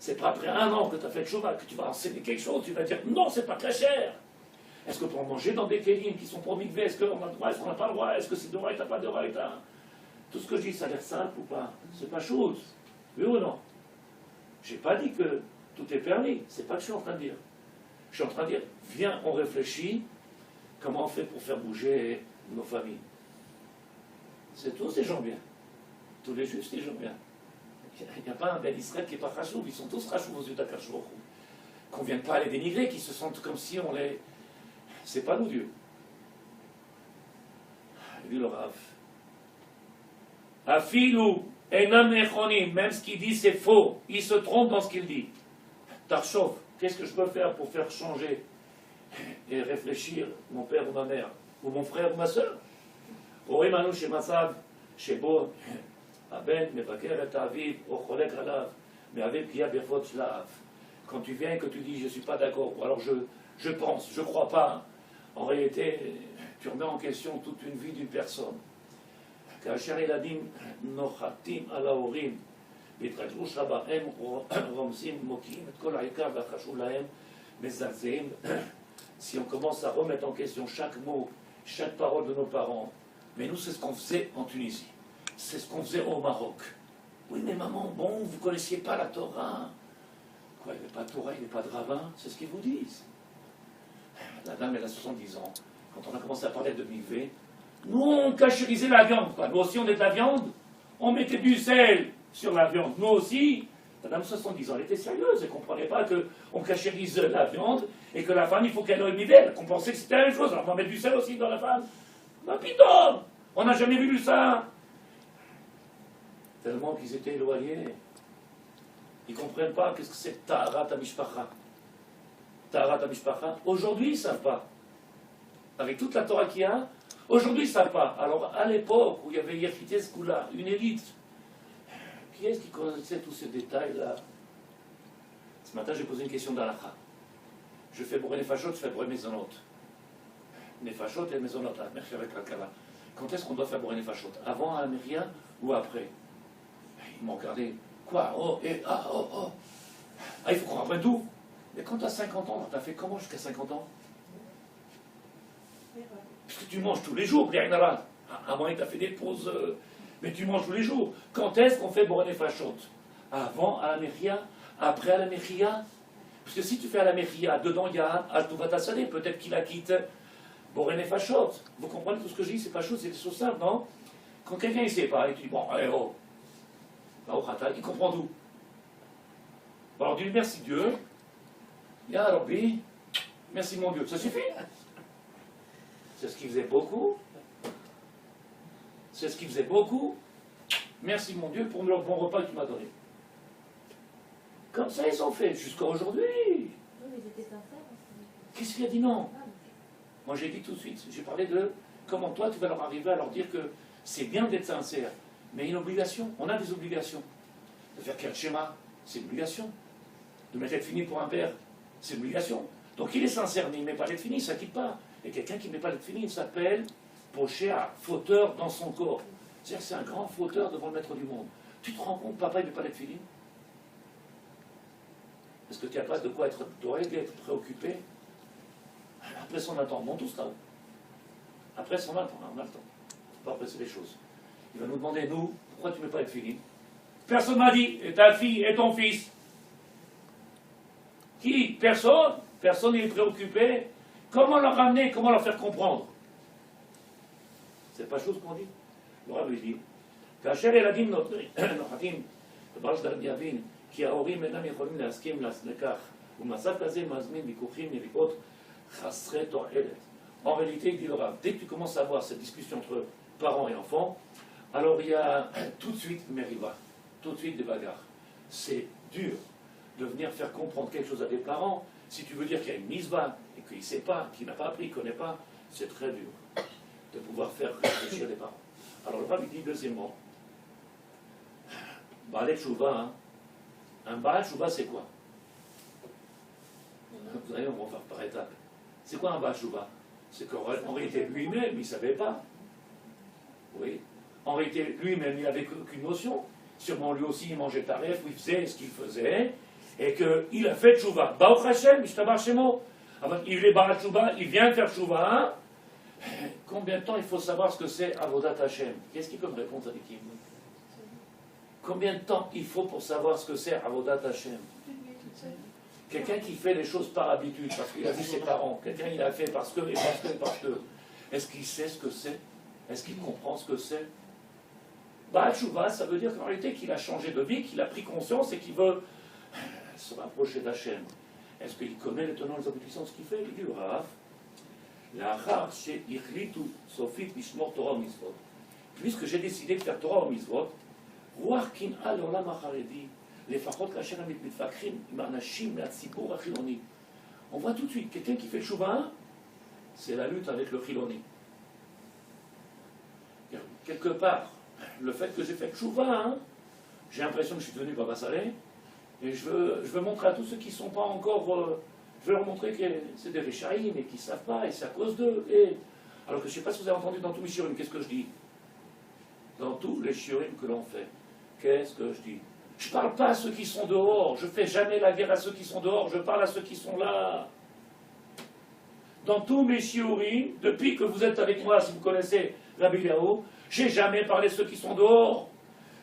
C'est pas après un an que tu as fait le chômage que tu vas enseigner quelque chose, tu vas dire non, c'est pas très cher. Est-ce que pour manger dans des kélim qui sont pour migvé, est-ce qu'on a le droit, est-ce qu'on n'a pas le droit, est-ce que c'est d'oreille, t'as pas d'oreille, t'as... Tout ce que je dis, ça a l'air simple ou pas? C'est pas chose. Oui ou non? J'ai pas dit que tout est permis, c'est pas ce que je suis en train de dire. Je suis en train de dire, viens, on réfléchit, comment on fait pour faire bouger nos familles. C'est tous des gens bien. Tous les juifs, des gens bien. Il n'y a pas un bel Israël qui n'est pas rachouf, ils sont tous rachouf aux yeux d'Akadosh Baruch Hu. Qu'on ne vienne pas les dénigrer, qu'ils se sentent comme si on les... C'est pas nous Dieu. Il dit le Rav. Afilou, enam nechonim, même ce qu'il dit c'est faux, il se trompe dans ce qu'il dit. Tarchov, qu'est-ce que je peux faire pour faire changer et réfléchir mon père ou ma mère, ou mon frère ou ma soeur? רואים אנו שמצב שבו הבן מבקר את האביו או חולק עליו מהווה פגיעה בכבוד של האב. Quand tu viens et que tu dis je ne suis pas d'accord, ou alors je pense, je ne crois pas, en réalité tu remets en question toute une vie d'une personne. כאשר ילדים נוחתים על ההורים והתרגלו שבה הם רומסים, מוקיעים את כל העיקר והחשוב להם, מזלזלים. Si on commence à remettre en question chaque mot, chaque parole de nos parents, mais nous c'est ce qu'on faisait en Tunisie, c'est ce qu'on faisait au Maroc. Oui mais maman, bon, vous ne connaissiez pas la Torah. Quoi, il n'y avait pas de Torah, il n'y avait pas de rabbin, c'est ce qu'ils vous disent. La dame elle a 70 ans, quand on a commencé à parler de Mikvé, nous on cachérisait la viande, quoi. Nous aussi on est de la viande, on mettait du sel sur la viande, nous aussi. La dame 70 ans, elle était sérieuse, elle ne comprenait pas qu'on cachérise la viande et que la femme il faut qu'elle ait une idée, qu'on pensait que c'était la même chose, alors on va mettre du sel aussi dans la femme. Ma putain, on n'a jamais vu ça. Tellement qu'ils étaient éloignés. Ils ne comprennent pas qu'est-ce que c'est Taharat HaMishpacha. Taharat HaMishpacha. Aujourd'hui, ils ne savent pas. Avec toute la Torah qu'il y a, aujourd'hui, ils ne savent pas. Alors, à l'époque où il y avait Yechidé Skoula, une élite, qui est-ce qui connaissait tous ces détails-là? Ce matin, j'ai posé une question d'Alacha. Je fais pour les Nefashot, je fais pour les Mezonot. Nefashot et Mezonot, la Merchia avec la Kala. Quand est-ce qu'on doit faire pour les Nefashot? Avant à Myria ou après? Ils m'ont regardé. Quoi? Oh, et ah, oh, oh. Ah, il faut qu'on apprenne tout. Mais quand tu as 50 ans, tu as fait comment jusqu'à 50 ans? Parce que tu manges tous les jours, à moins que tu as fait des pauses, mais tu manges tous les jours. Quand est-ce qu'on fait Boré Nefashot? Avant à la Mechia? Après à la Mechia? Parce que si tu fais à la Mechia, dedans il y a Altouvat Asadeh, peut-être qu'il la quitte Boré Nefashot. Vous comprenez tout ce que je dis? C'est pas chaud, c'est des choses simples, non? Quand quelqu'un ne sait pas, et tu dis bon, allez, oh. Il comprend tout. Alors on dit merci Dieu, Ya Rabbi, merci mon Dieu, ça suffit. C'est ce qu'il faisait beaucoup. C'est ce qu'il faisait beaucoup. Merci mon Dieu pour le bon repas que tu m'as donné. Comme ça ils ont fait jusqu'à aujourd'hui. Qu'est-ce qu'il a dit non? Moi j'ai dit tout de suite, j'ai parlé de comment toi tu vas leur arriver à leur dire que c'est bien d'être sincère. Mais une obligation, on a des obligations. De faire quel schéma, c'est une obligation. De mettre être fini pour un père, c'est une obligation. Donc il est sincère, mais il ne met pas l'être fini, ça ne quitte pas. Et quelqu'un qui ne met pas l'être fini, il s'appelle Pochéa, fauteur dans son corps. C'est-à-dire que c'est un grand fauteur devant le maître du monde. Tu te rends compte, papa, il ne met pas l'être fini? Est-ce que tu n'as pas de quoi être être préoccupé? Après son temps, bon, tous là-haut. Après son temps, on a le temps. Il ne faut pas presser les choses. Il va nous demander, nous, pourquoi tu ne mets pas être fini? Personne m'a dit, et ta fille et ton fils. Qui? Personne. Personne n'est préoccupé. Comment leur ramener, comment leur faire comprendre? C'est pas chose qu'on dit. Le Rav lui dit, כאשר ילדים נוחתים בברש דרבי יבין כי ההורים אינם יכולים להסכים לכך ובמצב כזה מזמין ויכוחים מריבות חסרי תועלת. En réalité, dit le Rav, dès que tu commences à avoir cette discussion entre parents et enfants, alors il y a tout de suite mériva, tout de suite des bagarres. C'est dur de venir faire comprendre quelque chose à des parents. Si tu veux dire qu'il y a une misva et qu'il ne sait pas, qu'il n'a pas appris, qu'il ne connaît pas, c'est très dur de pouvoir faire réfléchir les parents. Alors le Rav dit deuxièmement, Baal Tshuva, hein. Un Baal Tshuva c'est quoi? Vous allez, on va faire par étapes. C'est quoi un Baal Tshuva? C'est qu'en réalité lui-même, il ne savait pas. Oui. En réalité, lui-même, il n'avait aucune notion. Sûrement, lui aussi, il mangeait taref, il faisait ce qu'il faisait. et qu'il a fait tchouva. Baruch Hashem, Mishtabar Shemo. Il est Baruch Tchouva, il vient de faire tchouva. Combien de temps il faut savoir ce que c'est Avodat Hashem? Qu'est-ce qu'il peut me répondre à l'équipe? Combien de temps il faut pour savoir ce que c'est Avodat Hashem? Quelqu'un qui fait les choses par habitude, parce qu'il a vu ses parents, quelqu'un il a fait parce que, et parce que, et parce que. Est-ce qu'il sait ce que c'est? Est-ce qu'il comprend ce que c'est? Baal Tshuva, ça veut dire qu'en réalité qu'il a changé de vie, qu'il a pris conscience et qu'il veut se rapprocher d'Hachem. Est-ce qu'il connaît les tenants et les aboutissants de ce qu'il fait? Il dit le Rav, L'achar she'ichlitu sofit lishmor Torah mitzvot. Puisque j'ai décidé de faire Torah ou mitzvot, ruach kin'a le'olam hacharedi, לפחות כאשר הם מתווכחים עם האנשים מהציבור החילוני. On voit tout de suite, quelqu'un qui fait le chouva, c'est la lutte avec le chiloni. Quelque part, le fait que j'ai fait le chouva, j'ai l'impression que je suis devenu Baba Saleh, et je veux montrer à tous ceux qui ne sont pas encore... je veux leur montrer que c'est des Réchaïm et qu'ils ne savent pas, et c'est à cause d'eux. Alors que je ne sais pas si vous avez entendu dans tous mes shiurim, qu'est-ce que je dis? Dans tous les shiurim que l'on fait, qu'est-ce que je dis? Je ne parle pas à ceux qui sont dehors, je ne fais jamais la guerre à ceux qui sont dehors, je parle à ceux qui sont là. Dans tous mes shiurim, depuis que vous êtes avec moi, si vous connaissez Rabbi Léo, je n'ai jamais parlé de ceux qui sont dehors.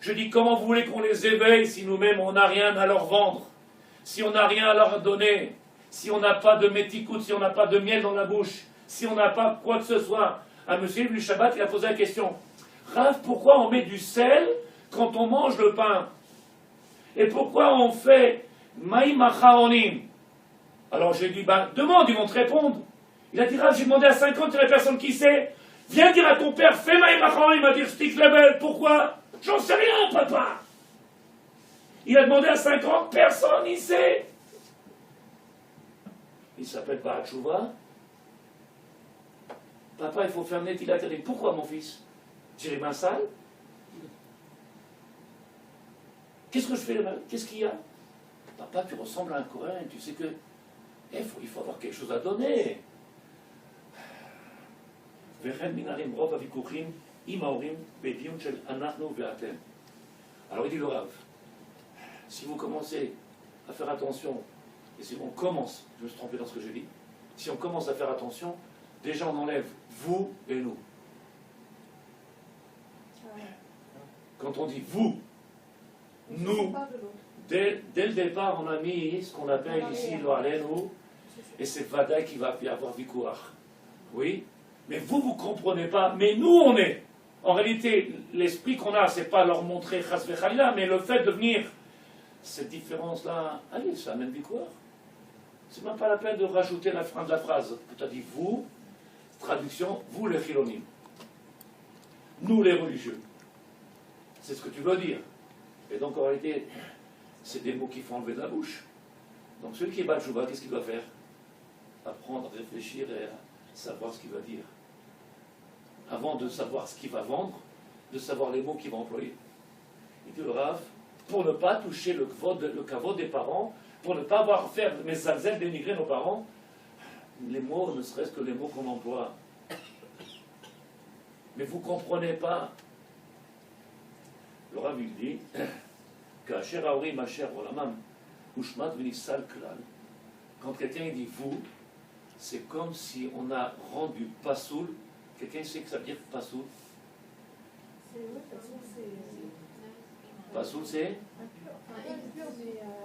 Je dis comment vous voulez qu'on les éveille si nous-mêmes on n'a rien à leur vendre, si on n'a rien à leur donner, si on n'a pas de métikout, si on n'a pas de miel dans la bouche, si on n'a pas quoi que ce soit. Un monsieur du Shabbat, il a posé la question, Rav, pourquoi on met du sel quand on mange le pain? Et pourquoi on fait Maïm Acharonim? Alors j'ai dit, demande, ils vont te répondre. Il a dit, Rav, j'ai demandé à 50, il n'y a personne qui sait. Viens dire à ton père, fais Maïm Acharonim. Il m'a dit, Stik Lebel, pourquoi? J'en sais rien, papa. Il a demandé à 50, personne n'y sait. Il s'appelle Baal Tshuva. Papa, il faut faire Netilat Yadayim. Pourquoi, mon fils? J'ai les mains sales? Qu'est-ce que je fais là? Qu'est-ce qu'il y a? Papa, tu ressembles à un Coréen, tu sais que... il faut avoir quelque chose à donner. Alors il dit le Rav, si vous commencez à faire attention, et si on commence, je me suis trompé dans ce que j'ai dit, si on commence à faire attention, déjà on enlève vous et nous. Quand on dit vous, nous, dès le départ, on a mis ce qu'on appelle ici le Alenu, et c'est Vadaï qui va y avoir Vikouach. Oui, mais vous ne comprenez pas, mais nous on est. En réalité, l'esprit qu'on a, c'est pas leur montrer Chas Vechalila, mais le fait de venir, cette différence-là, allez, ça amène Vikouach. C'est même pas la peine de rajouter la fin de la phrase. Tu as dit vous, traduction, vous les Chilonim. Nous les religieux. C'est ce que tu veux dire. Et donc en réalité, c'est des mots qu'il faut enlever de la bouche. Donc celui qui est Baal Tshuva, qu'est-ce qu'il doit faire? Apprendre, réfléchir et savoir ce qu'il va dire. Avant de savoir ce qu'il va vendre, de savoir les mots qu'il va employer. Il dit le Rav, pour ne pas toucher le kavod des parents, pour ne pas avoir faire mes zalzel dénigrer nos parents, les mots, ne serait-ce que les mots qu'on emploie. Mais vous ne comprenez pas. Le Rav il dit, quand quelqu'un dit vous, c'est comme si on a rendu pasoul. Quelqu'un sait que ça veut dire pasoul? Pasoul c'est?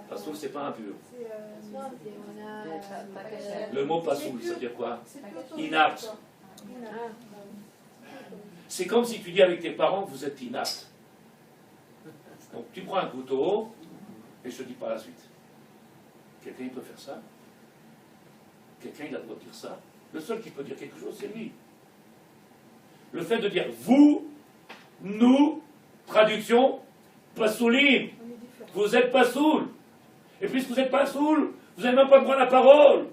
Pasoul c'est pas impur. Le mot pasoul, ça veut dire quoi? Inapte. C'est comme si tu dis avec tes parents que vous êtes inapte. Donc tu prends un couteau et je te dis pas la suite. Quelqu'un peut faire ça? Quelqu'un il a le droit de dire ça? Le seul qui peut dire quelque chose, c'est lui. Le fait de dire vous, nous, traduction, pasoulim, vous êtes pasoul. Et puisque vous n'êtes pasoul, vous n'avez même pas le droit à la parole.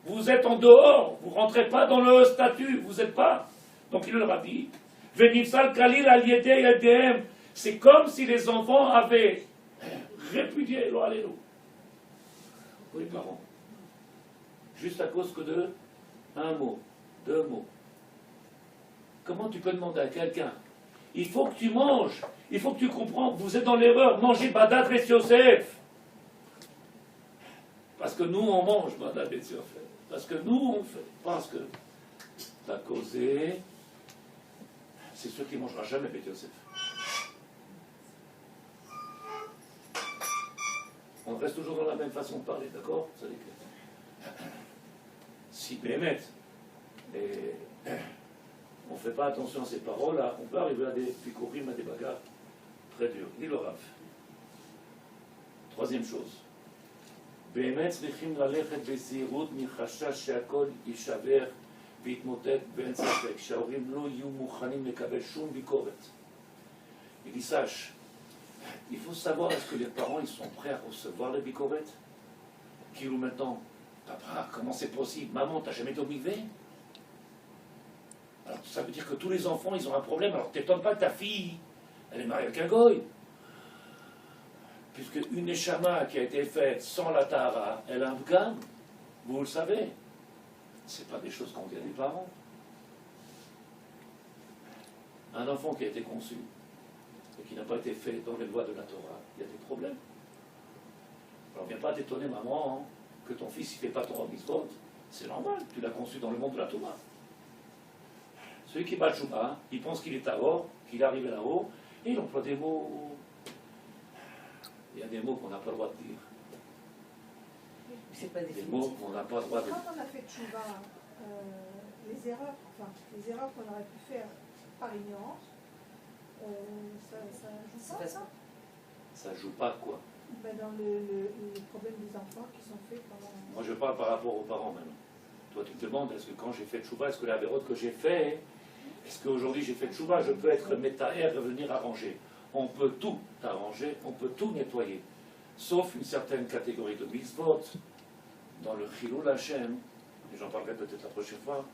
Vous êtes en dehors, vous ne rentrez pas dans le statut, vous n'êtes pas. Donc il le dit, Venifsal Kalil al Yedei Yedem. C'est comme si les enfants avaient répudié lo Alelu. Les parents. Juste à cause que de un mot, deux mots. Comment tu peux demander à quelqu'un? Il faut que tu manges, il faut que tu comprends, vous êtes dans l'erreur, mangez Badat Res Yosef. parce que nous on mange, madame Betty, en fait. Parce que nous on fait. Parce que t'as causé, c'est sûr qu'il ne mangera jamais Betty Yosef. On reste toujours dans la même façon de parler, d'accord? Ça dit que si Béhémet, et on ne fait pas attention à ces paroles, là, on peut arriver à des pikorim, à des bagarres très dures. Dit le Rav. Troisième chose. באמת צריכים ללכת בזהירות מחשש שהכל יישבר ויתמוטט ואין ספק שההורים לא יהיו מוכנים לקבל שום ביקורת. Il dit sache, il faut savoir est-ce que les parents ils sont prêts à recevoir les bikoret? Qu'ils maintenant, papa, comment c'est possible? Maman, t'as jamais été obligé? Alors ça veut dire que tous les enfants ils ont un problème, alors t'étonnes pas que ta fille, elle est mariée avec un goy. Puisque une neshama qui a été faite sans la tahara, elle a un bgam, vous le savez. Ce n'est pas des choses qu'on dit à des parents. Un enfant qui a été conçu et qui n'a pas été fait dans les lois de la Torah, il y a des problèmes. Alors viens pas t'étonner, maman, hein, que ton fils ne fait pas ton mitzvot. C'est normal, tu l'as conçu dans le monde de la Torah. Celui qui bat le chouba, il pense qu'il est à bord, qu'il est arrivé là-haut, et il emploie des mots. Il y a des mots qu'on n'a pas le droit de dire. C'est pas des mots qu'on n'a pas le droit de dire. Quand on a fait tchouva, les erreurs qu'on aurait pu faire par ignorance, ça joue pas, ça? Ça joue pas quoi? Ben dans le problème des enfants qui sont faits pendant... Moi je parle par rapport aux parents maintenant. Toi tu te demandes, est-ce que quand j'ai fait tchouva, est-ce que la vérote que j'ai fait, est-ce qu'aujourd'hui j'ai fait tchouva, je peux être métaer et venir arranger? On peut tout arranger, on peut tout nettoyer, sauf une certaine catégorie de mitzvot, dans le Chilul Hashem, et j'en parlerai peut-être la prochaine fois,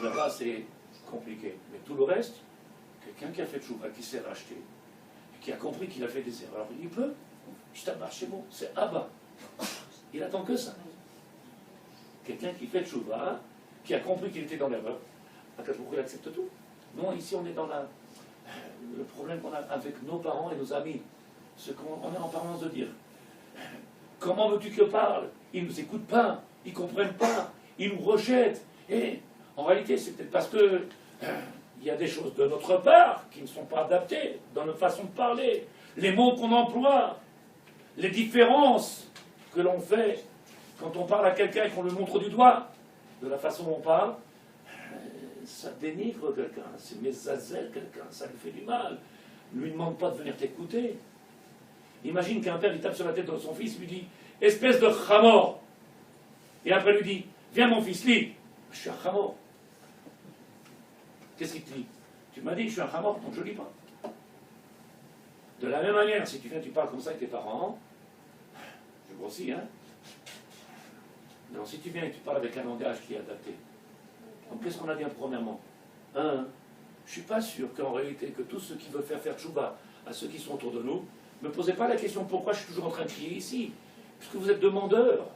là-bas c'est compliqué. Mais tout le reste, quelqu'un qui a fait tchouva, qui s'est racheté, et qui a compris qu'il a fait des erreurs, il peut, je t'amarche, c'est bon, c'est Abba. Il attend que ça. Quelqu'un qui fait tchouva, qui a compris qu'il était dans l'erreur, il accepte tout. Non, ici on est dans le problème qu'on a avec nos parents et nos amis, ce qu'on est en parlant de dire. Comment veux-tu que parle? Ils ne nous écoutent pas, ils ne comprennent pas, ils nous rejettent. Et en réalité, c'est peut-être parce que il y a des choses de notre part qui ne sont pas adaptées dans notre façon de parler, les mots qu'on emploie, les différences que l'on fait quand on parle à quelqu'un et qu'on le montre du doigt, de la façon dont on parle. Ça dénigre quelqu'un, c'est mésazel quelqu'un, ça lui fait du mal. Ne lui demande pas de venir t'écouter. Imagine qu'un père il tape sur la tête de son fils, lui dit espèce de chamor. Et après lui dit viens mon fils, lis. Je suis un chamor. Qu'est-ce qu'il te dit? Tu m'as dit que je suis un chamor, donc je ne lis pas. De la même manière, si tu viens, tu parles comme ça avec tes parents, je grossis, hein. Donc si tu viens et tu parles avec un langage qui est adapté. Donc qu'est-ce qu'on a dit premièrement? Je ne suis pas sûr qu'en réalité, que tous ceux qui veulent faire tchouba à ceux qui sont autour de nous, ne me posez pas la question pourquoi je suis toujours en train de crier ici. Puisque vous êtes demandeurs.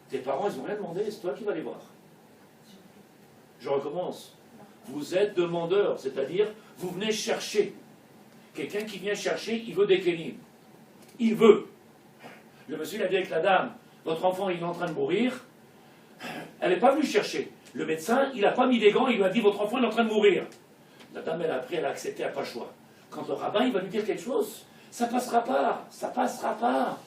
Tes parents, ils n'ont rien demandé, c'est toi qui vas les voir. Je recommence. Vous êtes demandeurs, c'est-à-dire, vous venez chercher. Quelqu'un qui vient chercher, il veut des kélim. Il veut. Le monsieur, il a dit avec la dame, votre enfant, il est en train de mourir. Elle n'est pas venue chercher. Le médecin, il n'a pas mis des gants, il lui a dit votre enfant est en train de mourir. La dame, elle a appris, elle a accepté, elle n'a pas le choix. Quand le rabbin, il va lui dire quelque chose, ça passera pas, ça passera pas.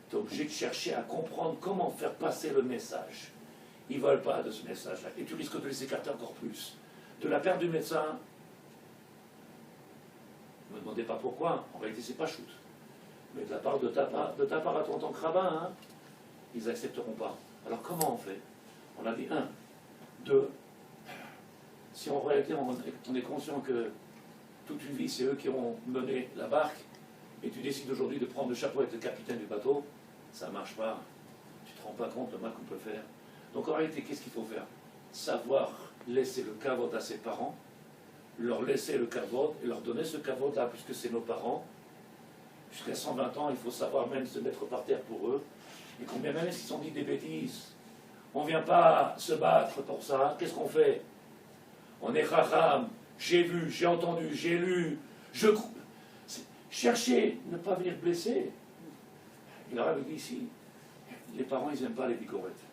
Tu es obligé de chercher à comprendre comment faire passer le message. Ils ne veulent pas de ce message-là. Et tu risques de les écarter encore plus. De la part du médecin, ne me demandez pas pourquoi, en réalité c'est pas shoot. Mais de la part de ta part à toi en tant que rabbin, hein, ils n'accepteront pas. Alors comment on fait? On a dit 1, 2, si en réalité on est conscient que toute une vie c'est eux qui ont mené la barque, et tu décides aujourd'hui de prendre le chapeau et d'être le capitaine du bateau, ça ne marche pas. Tu ne te rends pas compte le mal qu'on peut faire. Donc en réalité, qu'est-ce qu'il faut faire? Savoir laisser le kavod à ses parents, leur laisser le kavod et leur donner ce kavod-là, puisque c'est nos parents. Jusqu'à 120 ans, il faut savoir même se mettre par terre pour eux. Et combien même s'ils ont dit des bêtises, on ne vient pas se battre pour ça. Qu'est-ce qu'on fait? On est chacham, j'ai vu, j'ai entendu, j'ai lu, cherchez, ne pas venir blesser. Il a dit ici, Les parents, ils n'aiment pas les bicorettes.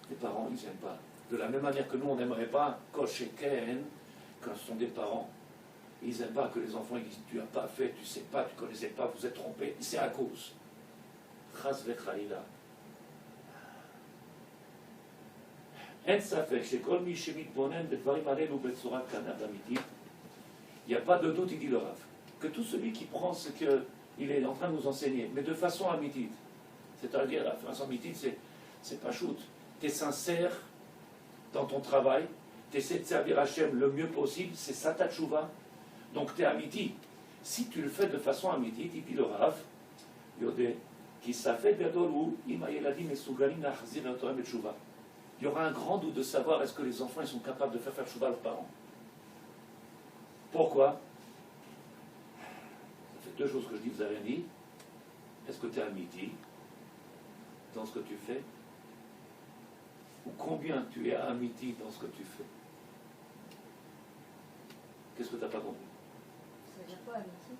Les parents, ils n'aiment pas. De la même manière que nous, on n'aimerait pas Kosheken, quand ce sont des parents. Ils n'aiment pas que les enfants ils disent tu n'as pas fait, tu ne sais pas, tu ne connaissais pas, vous êtes trompé. C'est à cause. Chas v'chaïla. אין ספק שכל מי שמתבונן בדברים עלינו בצורה כנה ואמיתית, il n'y a pas de doute, il dit le Rav, que tout celui qui prend ce qu'il est en train de nous enseigner, mais de façon amitite, c'est-à-dire la façon amitite, c'est pas shoot, tu es sincère dans ton travail, tu essaies de servir Hachem le mieux possible, c'est ça ta tchouva, donc tu es amiti. Si tu le fais de façon amitite, il dit le Rav, Yodé, qui s'affait gadol ou imayeladim et sugalim nachzir et torem et tchouva. Il y aura un grand doute de savoir est-ce que les enfants ils sont capables de faire tchouva à leurs parents. Pourquoi? Ça fait deux choses que je dis, vous avez dit. Est-ce que tu es amiti dans ce que tu fais? Ou combien tu es amiti dans ce que tu fais? Qu'est-ce que tu n'as pas compris? Ça veut dire quoi, amitié?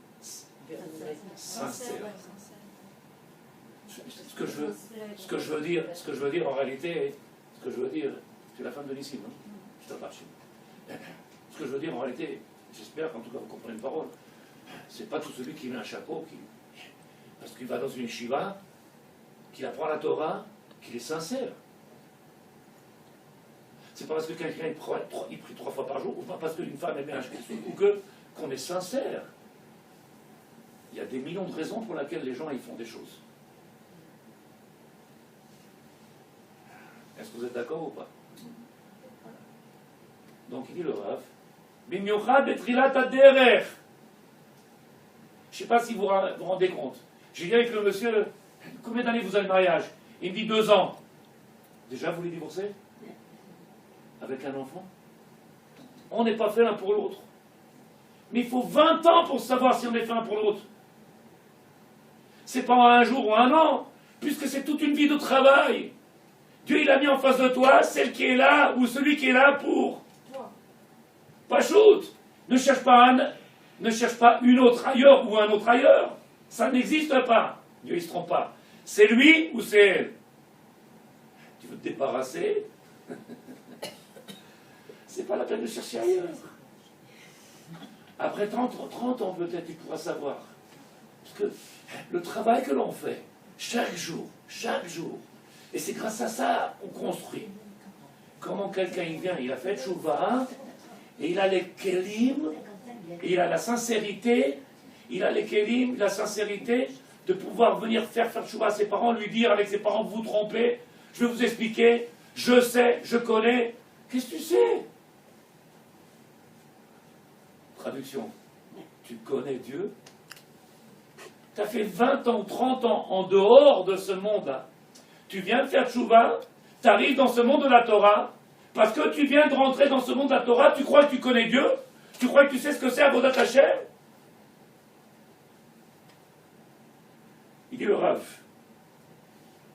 Sincère. Ce que je veux dire en réalité, ce que je veux dire, c'est la femme de Nissim, hein? Je t'en marche. Ce que je veux dire en réalité, j'espère qu'en tout cas vous comprenez une parole, c'est pas tout celui qui met un chapeau, parce qu'il va dans une yeshiva, qu'il apprend la Torah, qu'il est sincère. C'est pas parce que quelqu'un il prie 3 fois par jour, ou pas parce qu'une femme met un chapeau, ou qu'on est sincère. Il y a des millions de raisons pour lesquelles les gens ils font des choses. Est-ce que vous êtes d'accord ou pas? Donc il dit le Rav, Bimiuchad betrilat haderech. Je ne sais pas si vous vous rendez compte. J'ai dit avec le monsieur, combien d'années vous avez le mariage? Il me dit 2 ans. Déjà vous voulez divorcer? Avec un enfant? On n'est pas fait l'un pour l'autre. Mais il faut 20 ans pour savoir si on est fait l'un pour l'autre. C'est pas en un jour ou un an, puisque c'est toute une vie de travail. Dieu il a mis en face de toi celle qui est là ou celui qui est là pour. Pas shoot. Ne cherche pas une autre ailleurs ou un autre ailleurs. Ça n'existe pas. Dieu il se trompe pas. C'est lui ou c'est elle. Tu veux te débarrasser? C'est pas la peine de chercher ailleurs. Après 30 ans peut-être tu pourras savoir. Parce que le travail que l'on fait, chaque jour, et c'est grâce à ça qu'on construit. Comment quelqu'un il vient, il a fait tchouva, et il a les kelim, et il a la sincérité, la sincérité de pouvoir venir faire tchouva à ses parents, lui dire avec ses parents, vous vous trompez, je vais vous expliquer, je sais, je connais. Qu'est-ce que tu sais? Traduction. Tu connais Dieu? Tu as fait 20 ans, 30 ans en dehors de ce monde-là. Tu viens de faire tchouva, tu arrives dans ce monde de la Torah, parce que tu viens de rentrer dans ce monde de la Torah, tu crois que tu connais Dieu? Tu crois que tu sais ce que c'est Avodat Hashem? Il dit le Rav.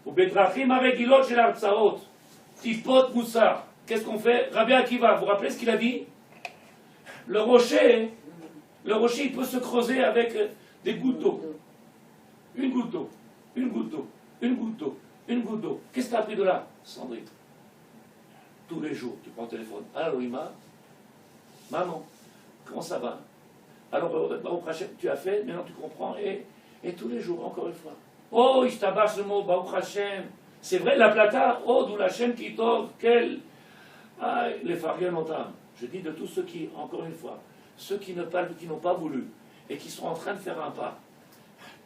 Ou bedrachim aregilot shel hartzaot, tipot moussar. Qu'est-ce qu'on fait? Rabbi Akiva, vous vous rappelez ce qu'il a dit? Le rocher, il peut se creuser avec des gouttes d'eau. Une goutte d'eau, une goutte d'eau, une goutte d'eau, une goutte d'eau. Qu'est-ce que tu as appris de là? Sandrine. Tous les jours, tu prends le téléphone. Allô, Ima? Maman, comment ça va? Alors, Baruch Hashem, tu as fait, maintenant tu comprends, et tous les jours, encore une fois. Oh, il tabasse le mot, Baruch Hashem. C'est vrai, la plata, oh, d'où la Hashem qui t'offre, quel. Ah, les farien notam. Je dis de tous ceux qui, encore une fois, ceux qui n'ont pas voulu, et qui sont en train de faire un pas.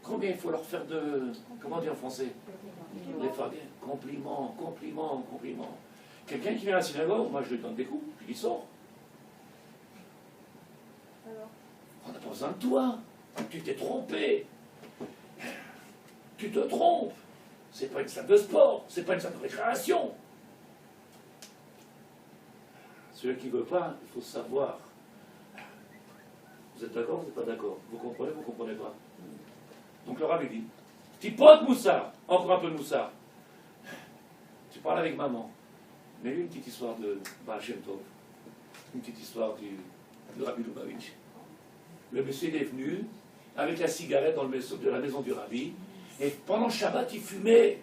Combien il faut leur faire de. Comment dire en français? Les farien. Compliment. Quelqu'un qui vient à la synagogue, moi je lui donne des coups, puis il sort. Alors, on n'a pas besoin de toi. Tu t'es trompé. Tu te trompes. C'est pas une salle de sport, c'est pas une salle de récréation. Celui qui ne veut pas, il faut savoir. Vous êtes d'accord, vous n'êtes pas d'accord? Vous comprenez pas? Donc le Rav dit, Tipot Moussar, encore un peu de Moussar. Tu parles avec maman. Mais une petite histoire de Baal Shem Tov, une petite histoire de Rabbi Lubavitch. Le monsieur est venu avec la cigarette dans le de la maison du Rabbi, Et pendant le Shabbat, il fumait.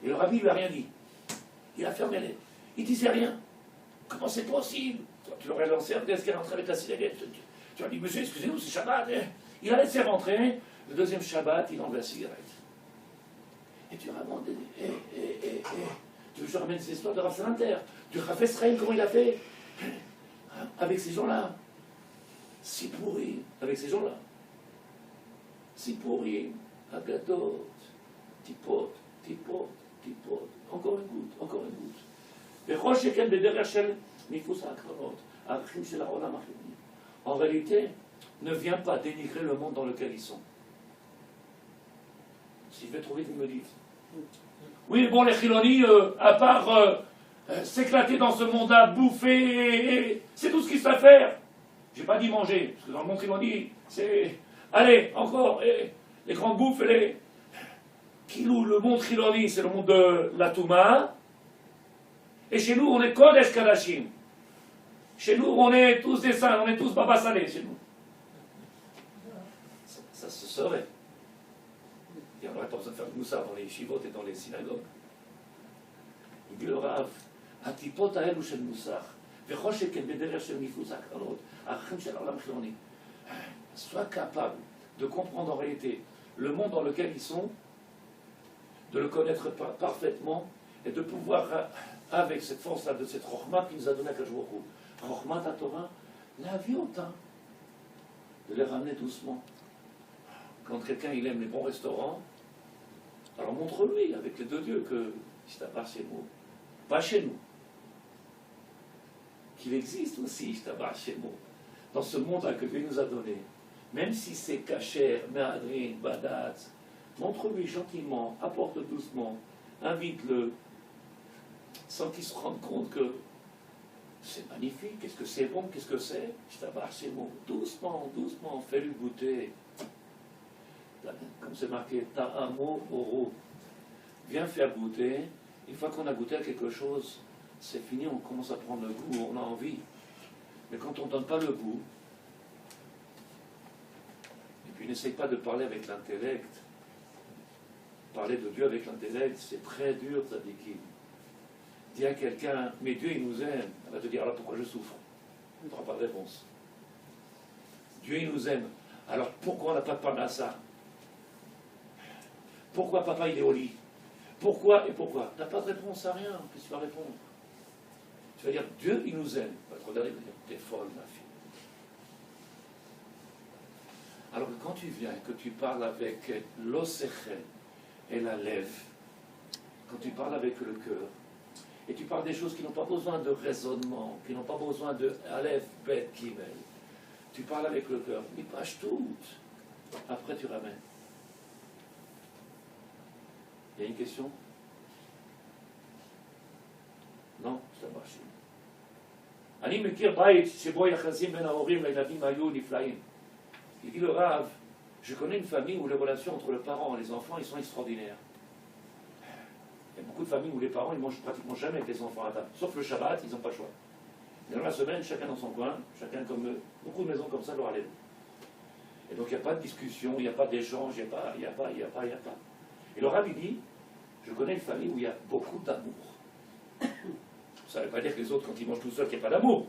Et le rabbi lui a rien dit. Il a fermé les. Il disait rien. Comment c'est possible? Tu l'aurais lancé un gars qui est rentré avec la cigarette. Tu as dit, monsieur, excusez-nous, c'est Shabbat. Hein? Il a laissé rentrer. Le deuxième Shabbat, il enlève la cigarette. Et tu ramènes. Tu veux que je ramène ces histoires de Rav Salanter, du Rav Esraël, comment il a fait avec ces gens-là. Si pourri, avec ces gens-là. Si pourri, Agatot, Tipot, Tipot, Tipot. Encore une goutte, encore une goutte. En réalité, ne viens pas dénigrer le monde dans lequel ils sont. Si je vais trop vite, vous me dites. Oui, bon, les Chiloni, à part s'éclater dans ce monde-là, bouffer, c'est tout ce qu'ils savent faire. J'ai pas dit manger, parce que dans le monde Chiloni, c'est... Allez, encore, les grandes bouffes, les... Kilou, le monde Chiloni, c'est le monde de la Touma. Et chez nous, on est Kodesh Kadashim. Chez nous, on est tous des saints, on est tous Baba Salé, chez nous. Ça se saurait. Il n'y aurait pas besoin de faire de moussard dans les yeshivot et dans les synagogues. Il dit le Rav, Atipot haelu shel moussar, v'choshet ken bederech shel nifus ha'akranot, ha'achim shel ha'olam chiloni. Sois capable de comprendre en réalité le monde dans lequel ils sont, de le connaître parfaitement et de pouvoir, avec cette force-là, de cette rochma qui nous a donné à Kajouakou, rochma ta Torah, la vie autant, de les ramener doucement. Quand quelqu'un il aime les bons restaurants, alors montre-lui avec les deux dieux que Ishtabar chez nous, pas chez nous, qu'il existe aussi Ishtabar chez nous, dans ce monde-là que Dieu nous a donné, même si c'est Kacher, Me'adrin, Badat, montre-lui gentiment, apporte doucement, invite-le, sans qu'il se rende compte que c'est magnifique, qu'est-ce que c'est bon, qu'est-ce que c'est, Ishtabar chez nous, doucement, doucement, fais-lui goûter. Comme c'est marqué, ta'amo oro. Viens faire goûter. Une fois qu'on a goûté à quelque chose, c'est fini, on commence à prendre le goût, on a envie. Mais quand on ne donne pas le goût, et puis n'essaye pas de parler avec l'intellect. Parler de Dieu avec l'intellect, c'est très dur, tzadikim. Dis à quelqu'un, mais Dieu il nous aime. Elle va te dire, alors pourquoi je souffre? Tu n'auras pas de réponse. Dieu il nous aime. Alors pourquoi on n'a pas de parnassa? Pourquoi papa il est au lit? Pourquoi et pourquoi? Tu n'as pas de réponse à rien, qu'est-ce que tu vas répondre? Tu vas dire, Dieu il nous aime. Tu vas te regarder et dire, t'es folle ma fille. Alors que quand tu viens et que tu parles avec l'osechel et la lèvre, quand tu parles avec le cœur, et tu parles des choses qui n'ont pas besoin de raisonnement, qui n'ont pas besoin de Aleph, Bet, Gimel, tu parles avec le cœur, il pâche tout. Après tu ramènes. Il y a une question? Non, ça marche. אני מכיר בית שבו יחסים בין ההורים לילדים היו נפלאים. Il dit le Rav, je connais une famille où les relations entre les parents et les enfants, ils sont extraordinaires. Il y a beaucoup de familles où les parents, ils mangent pratiquement jamais avec les enfants à table. Sauf le Shabbat, ils n'ont pas le choix. Et dans la semaine, chacun dans son coin, chacun comme beaucoup de maisons comme ça, leur allait. Et donc il n'y a pas de discussion, il n'y a pas d'échange, il n'y a pas. Et le Rav, il dit, je connais une famille où il y a beaucoup d'amour. Ça ne veut pas dire que les autres, quand ils mangent tout seuls, qu'il n'y a pas d'amour.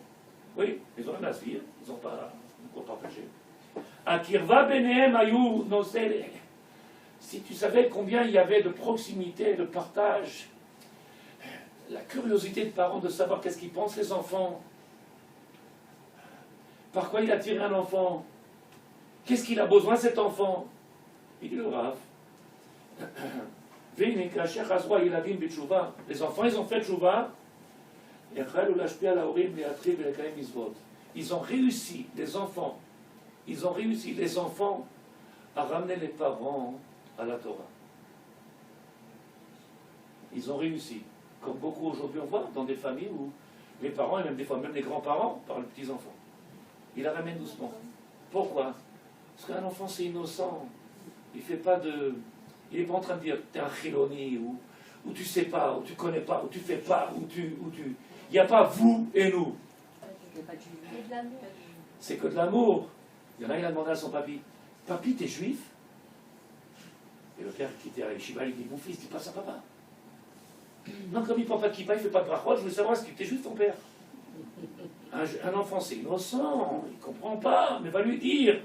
Oui, ils ont rien à se dire, ils n'ont pas de quoi partager. Akirva benehem ayou nosel. Si tu savais combien il y avait de proximité, de partage, la curiosité des parents de savoir qu'est-ce qu'ils pensent les enfants, par quoi il a tiré un enfant, qu'est-ce qu'il a besoin cet enfant. Il dit le Rav, les enfants ils ont fait tchouva, ils ont réussi, les enfants, à ramener les parents à la Torah. Ils ont réussi. Comme beaucoup aujourd'hui on voit dans des familles où les parents, et même des fois même les grands-parents, parlent aux petits-enfants. Ils la ramènent doucement. Pourquoi? Parce qu'un enfant c'est innocent. Il fait pas de... Il n'est pas en train de dire t'es un chiloni, ou tu sais pas, ou tu connais pas, ou tu fais pas, ou tu... Il n'y a pas vous et nous. C'est que de l'amour. Il y en a, il a demandé à son papy, papy, t'es juif? Et le père qui était à Yeshiva, il dit, mon fils, dis pas ça, papa. Non, comme il ne prend pas de kippa, il ne fait pas de brachot, je voulais savoir si tu étais juste ton père. Un enfant, c'est innocent, il ne comprend pas, mais va lui dire.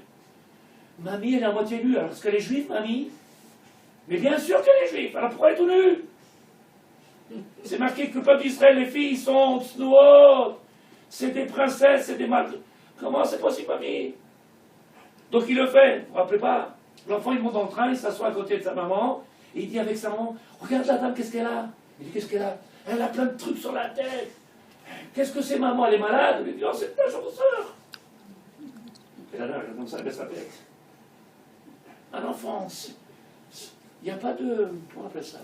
Mamie, elle est à moitié nue, alors est-ce qu'elle est juive, mamie? Mais bien sûr qu'elle est juive, alors pourquoi elle est tout nue? C'est marqué que le peuple d'Israël, les filles sont snouot, c'est des princesses, c'est des mal. Comment c'est possible, mamie? Donc il le fait, vous vous rappelez pas? L'enfant il monte dans le train, il s'assoit à côté de sa maman, et il dit avec sa maman, regarde la dame, qu'est-ce qu'elle a? Il dit, qu'est-ce qu'elle a? Elle a plein de trucs sur la tête. Qu'est-ce que c'est, maman? Elle est malade? Il dit, oh, c'est ta chausseur. Et là, comme ça, elle baisse la tête. Un enfant, il n'y a pas de... Comment on appelle ça?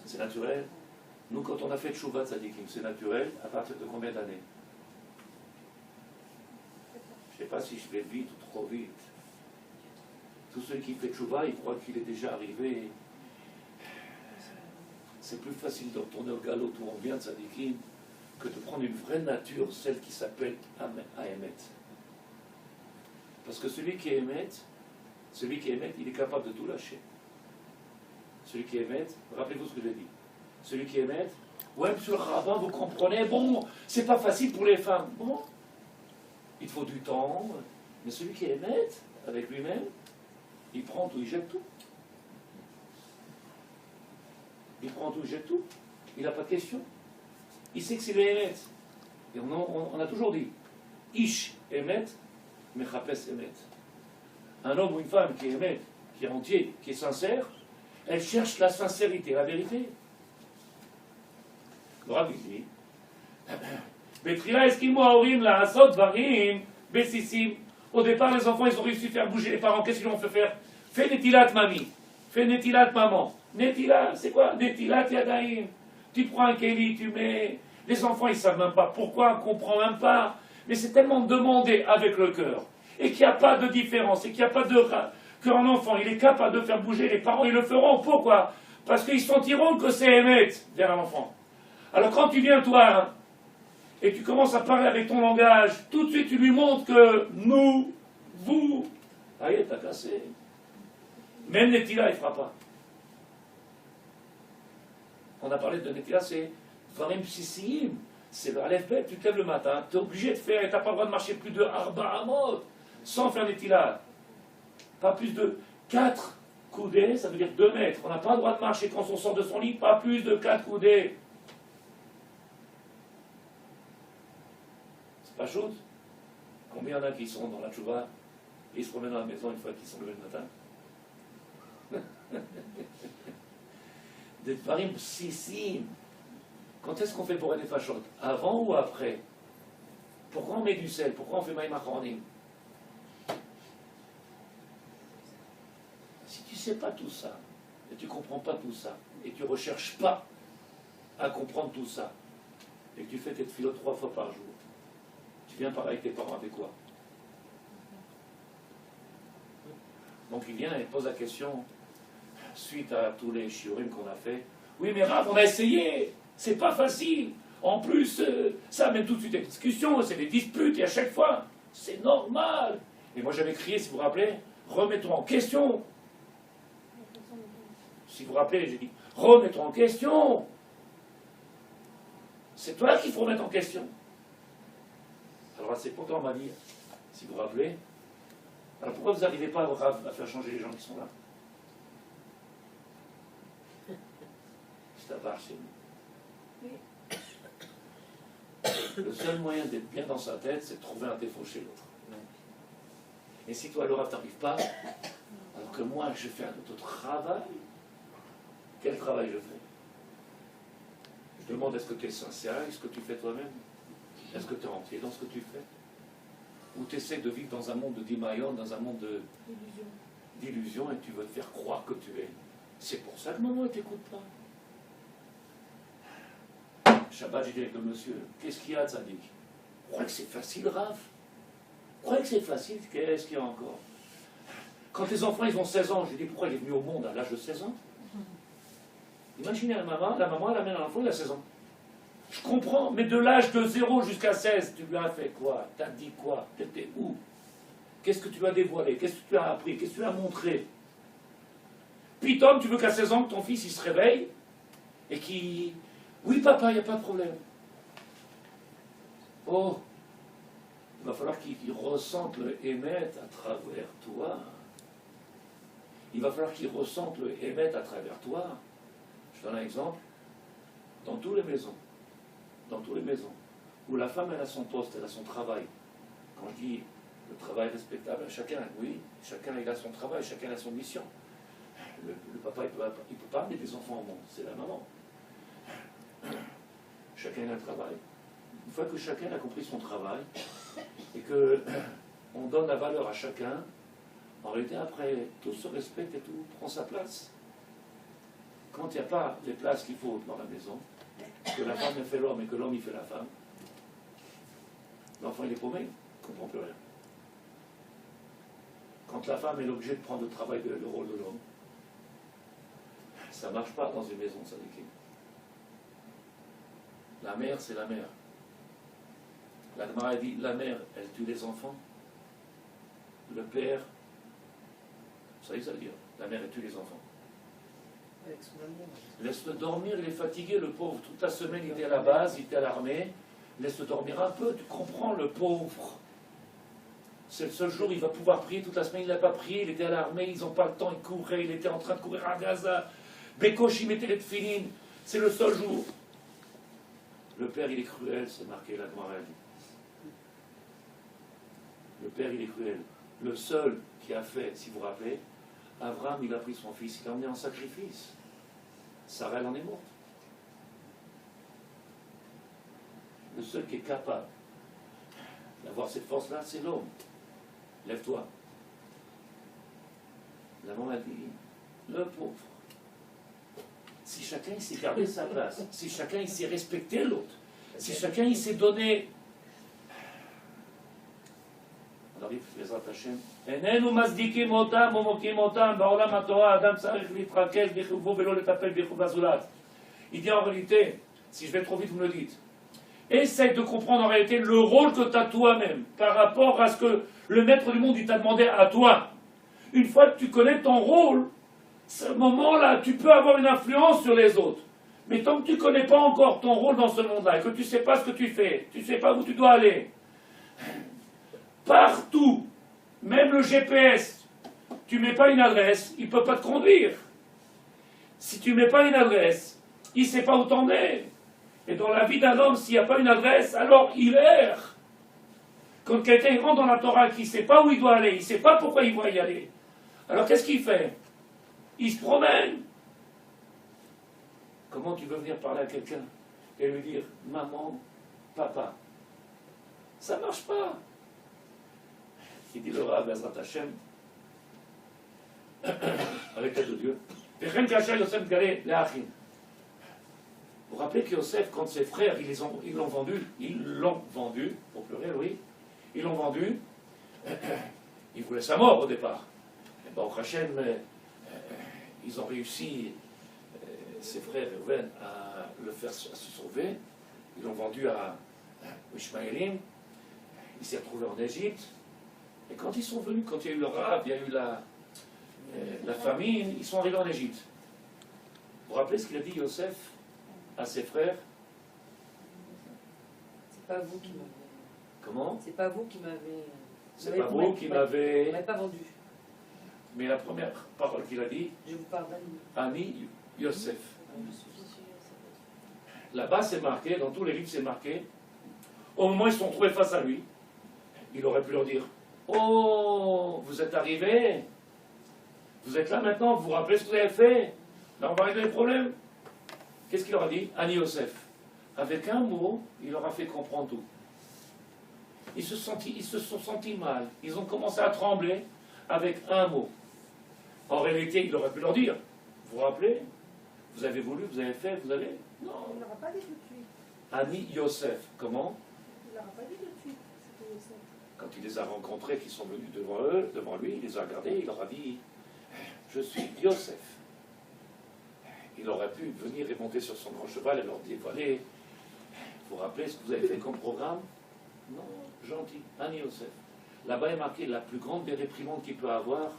C'est naturel. Nous, quand on a fait Tchouva Tzadikim, c'est naturel. À partir de combien d'années? Je ne sais pas si je vais vite ou trop vite. Tout celui qui fait Tchouva, il croit qu'il est déjà arrivé. C'est plus facile de retourner au galop où on vient de Tzadikim que de prendre une vraie nature, celle qui s'appelle Ahemet. Parce que celui qui émet, il est capable de tout lâcher. Celui qui émet, rappelez-vous ce que j'ai dit. Celui qui émet, ouais, monsieur le rabbin, vous comprenez, bon, c'est pas facile pour les femmes. Bon, il faut du temps, mais celui qui émet avec lui-même, il prend tout, il jette tout. Il prend tout, il jette tout. Il n'a pas de question. Il sait que c'est le émet. Et on a toujours dit, Ish émet, mechapes émet. Un homme ou une femme qui émet, qui est entier, qui est sincère, elle cherche la sincérité, la vérité. Le Rav dit, au départ, les enfants, ils ont réussi à faire bouger les parents. Qu'est-ce qu'ils ont fait faire? Fais netilat mamie, fais netilat maman. Netilat, c'est quoi? Netilat yadaim. Tu prends un kéli, tu mets... Les enfants, ils ne savent même pas pourquoi, on ne comprend même pas. Mais c'est tellement demandé avec le cœur. Et qu'il n'y a pas de différence, et qu'il n'y a pas de... Qu'un enfant, il est capable de faire bouger les parents, ils le feront. Pourquoi? Parce qu'ils sentiront que c'est émet vers l'enfant. Alors quand tu viens, toi, et tu commences à parler avec ton langage, tout de suite tu lui montres que nous, vous, aïe, t'as cassé. Même Netila, il ne fera pas. On a parlé de Netila, c'est Varim Psissim. C'est le Aleph Bet, tu te lèves le matin, tu es obligé de faire, et tu n'as pas le droit de marcher plus de Arba Amot, sans faire Netila. Pas plus de 4 coudées, ça veut dire 2 mètres. On n'a pas le droit de marcher quand on sort de son lit, pas plus de 4 coudées. C'est pas chose. Combien il y en a qui sont dans la tchouva et ils se promènent dans la maison une fois qu'ils sont levés le matin? Des parim psissim. Quand est-ce qu'on fait pour des fachot? Avant ou après? Pourquoi on met du sel? Pourquoi on fait maïm achronim? Si tu ne sais pas tout ça, et tu ne comprends pas tout ça, et tu ne recherches pas à comprendre tout ça, et que tu fais tes tefilot 3 fois par jour, tu viens parler avec tes parents avec quoi? Donc il vient et pose la question, suite à tous les shiurim qu'on a fait, oui mais Rav, on a essayé, c'est pas facile, en plus ça amène tout de suite des discussions, c'est des disputes, et à chaque fois, c'est normal. Et moi j'avais crié, si vous vous rappelez, remettons en question. Si vous vous rappelez, j'ai dit, remettons en question. C'est toi qu'il faut remettre en question. Alors c'est pourtant on m'a dit, si vous vous rappelez, alors pourquoi vous n'arrivez pas à faire changer les gens qui sont là? C'est à part chez nous. Le seul moyen d'être bien dans sa tête, c'est de trouver un défaut chez l'autre. Et si toi, Laura, tu n'arrives pas, alors que moi, je fais un autre travail, quel travail je fais? Je demande, est-ce que tu es sincère? Est-ce que tu fais toi-même? Est-ce que tu es entier dans ce que tu fais? Ou tu essaies de vivre dans un monde de dimayon, dans un monde d'illusion, et tu veux te faire croire que tu es? C'est pour ça que maman ne t'écoute pas. Shabbat, j'ai dit avec le monsieur, qu'est-ce qu'il y a, Tzadik? Vous croyez que c'est facile, Rav? Vous croyez que c'est facile? Qu'est-ce qu'il y a encore? Quand les enfants, ils ont 16 ans, je dis, pourquoi il est venu au monde à l'âge de 16 ans? Imaginez la maman, elle amène un enfant, il a 16 ans. Je comprends, mais de l'âge de 0 jusqu'à 16, tu lui as fait quoi? T'as dit quoi? T'étais où? Qu'est-ce que tu as dévoilé? Qu'est-ce que tu as appris? Qu'est-ce que tu as montré? Puis Tom, tu veux qu'à 16 ans, que ton fils il se réveille et qu'il... Oui papa, il n'y a pas de problème. Oh, il va falloir qu'il ressente le émettre à travers toi. Il va falloir qu'il ressente le émettre à travers toi. Je donne un exemple. Dans toutes les maisons, où la femme elle a son poste, elle a son travail. Quand je dis le travail respectable à chacun, oui, chacun il a son travail, chacun a son mission. Le papa il peut pas amener des enfants au monde, c'est la maman. Chacun a un travail. Une fois que chacun a compris son travail et que on donne la valeur à chacun, en réalité après tout se respecte et tout prend sa place. Quand il n'y a pas les places qu'il faut dans la maison, que la femme fait l'homme et que l'homme il fait la femme, l'enfant il est paumé, il ne comprend plus rien. Quand la femme est l'objet de prendre le travail, le rôle de l'homme, ça ne marche pas dans une maison, ça dit. La mère, c'est la mère. La Gemara dit, la mère, elle tue les enfants. Le père, ça veut dire, la mère, elle tue les enfants. Laisse-le dormir, il est fatigué, le pauvre. Toute la semaine, il était à la base, il était à l'armée. Laisse-le dormir un peu, tu comprends, le pauvre. C'est le seul jour où il va pouvoir prier. Toute la semaine, il n'a pas prié, il était à l'armée, ils n'ont pas le temps, il courait, il était en train de courir à Gaza. Bekosh, il mettait les tefilines. C'est le seul jour. Le père, il est cruel, c'est marqué la Gemara dit. Le père, il est cruel. Le seul qui a fait, si vous vous rappelez, Abraham, il a pris son fils, il l'a emmené en sacrifice. Sarah, elle en est morte. Le seul qui est capable d'avoir cette force-là, c'est l'homme. Lève-toi. La maman a dit, le pauvre. Si chacun il s'est gardé sa place, si chacun il s'est respecté l'autre, si chacun il s'est donné... On arrive, בעזרת השם. איננו מצדיקים אותם או מוקים אותם, בעולם התורה האדם צריך להתרכז בחיובו ולא לטפל בחיוב הזולת. Il dit en réalité, si je vais trop vite, vous me le dites, essaye de comprendre en réalité le rôle que tu as toi-même par rapport à ce que le maître du monde il t'a demandé à toi. Une fois que tu connais ton rôle, à ce moment-là, tu peux avoir une influence sur les autres. Mais tant que tu ne connais pas encore ton rôle dans ce monde-là et que tu ne sais pas ce que tu fais, tu ne sais pas où tu dois aller, partout, même le GPS, tu ne mets pas une adresse, il ne peut pas te conduire. Si tu ne mets pas une adresse, il ne sait pas où t'en es. Et dans la vie d'un homme, s'il n'y a pas une adresse, alors il erre. Quand quelqu'un rentre dans la Torah qui ne sait pas où il doit aller, il ne sait pas pourquoi il doit y aller, alors qu'est-ce qu'il fait? Il se promène. Comment tu veux venir parler à quelqu'un et lui dire « Maman, papa » Ça ne marche pas. Il dit le Rav Bezrat Hashem, avec l'aide de Dieu, vous vous rappelez que Yosef, quand ses frères, ils l'ont vendu, pour pleurer, oui, ils l'ont vendu, ils voulaient sa mort au départ. Et ben, au Hachem, ils ont réussi, ses frères Reuven, à le faire à se sauver. Ils l'ont vendu à Ishmaélim. Il s'est retrouvé en Égypte. Et quand ils sont venus, quand il y a eu le rab, il y a eu la famine, ils sont arrivés en Égypte. Vous vous rappelez ce qu'il a dit Yosef à ses frères? C'est pas vous qui m'avez... Comment? C'est pas vous qui m'avez... C'est pas vous qui m'avez... Vous m'avez pas vendu. Mais la première parole qu'il a dit, Je vous pardonne. Ami Yosef. Là-bas, c'est marqué, dans tous les livres, c'est marqué. Au moment où ils se sont trouvés face à lui, il aurait pu leur dire, oh, vous êtes arrivés, vous êtes là maintenant, vous vous rappelez ce que vous avez fait, là on va régler les problèmes. Qu'est-ce qu'il leur a dit? Ani Yosef. Avec un mot, il leur a fait comprendre tout. Ils se sont sentis mal, ils ont commencé à trembler avec un mot. En réalité, il aurait pu leur dire, vous vous rappelez, vous avez voulu, vous avez fait, vous allez... Non. Il ne l'aura pas dit tout de suite. Ani Yosef, comment? Il ne l'aura pas dit tout de suite. C'était Yosef. Quand il les a rencontrés, qui sont venus devant lui, il les a regardés, il leur a dit, je suis Yosef. Il aurait pu venir et monter sur son grand cheval et leur dévoiler, vous vous rappelez ce que vous avez fait comme programme? Non, gentil, Ani Yosef. Là-bas est marqué la plus grande des réprimandes qu'il peut avoir,